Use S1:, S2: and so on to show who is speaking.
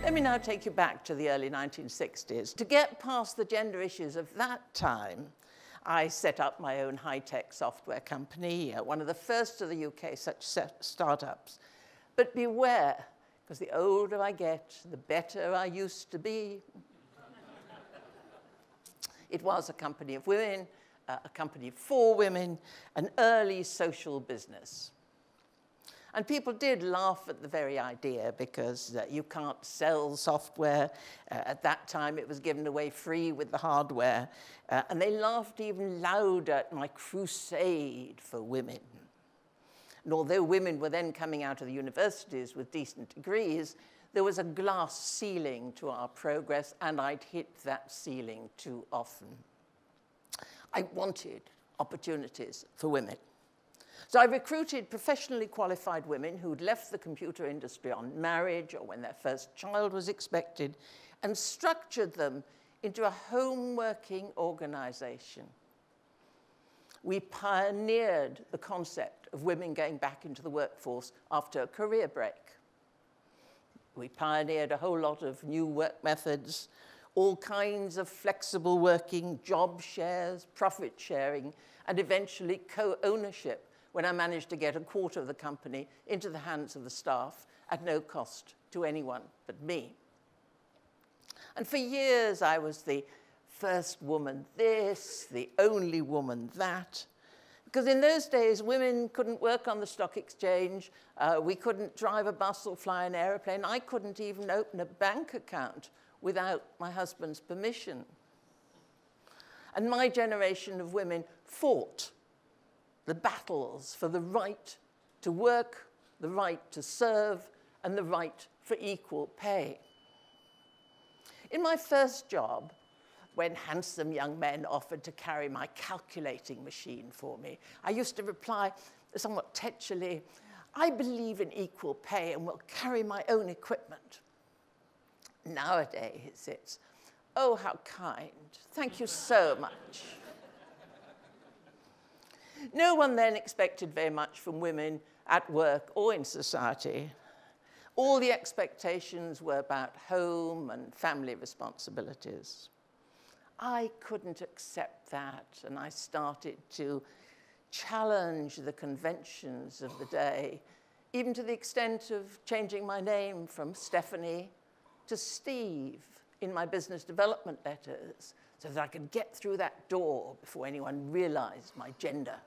S1: Let me now take you back to the early 1960s. To get past the gender issues of that time, I set up my own high-tech software company, one of the first of the UK such startups. But beware, because the older I get, the better I used to be. It was a company of women, a company for women, an early social business. And people did laugh at the very idea because you can't sell software. At that time, it was given away free with the hardware. And they laughed even louder at my crusade for women. And although women were then coming out of the universities with decent degrees, there was a glass ceiling to our progress, and I'd hit that ceiling too often. I wanted opportunities for women. So I recruited professionally qualified women who'd left the computer industry on marriage or when their first child was expected, and structured them into a home-working organization. We pioneered the concept of women going back into the workforce after a career break. We pioneered a whole lot of new work methods, all kinds of flexible working, job shares, profit sharing, and eventually co-ownership, when I managed to get a quarter of the company into the hands of the staff at no cost to anyone but me. And for years, I was the first woman this, the only woman that. Because in those days, women couldn't work on the stock exchange, we couldn't drive a bus or fly an airplane, I couldn't even open a bank account without my husband's permission. And my generation of women fought the battles for the right to work, the right to serve, and the right for equal pay. In my first job, when handsome young men offered to carry my calculating machine for me, I used to reply somewhat tetchily, "I believe in equal pay and will carry my own equipment." Nowadays, it's, "Oh, how kind. Thank you so much." No one then expected very much from women at work or in society. All the expectations were about home and family responsibilities. I couldn't accept that, and I started to challenge the conventions of the day, even to the extent of changing my name from Stephanie to Steve in my business development letters, so that I could get through that door before anyone realized my gender.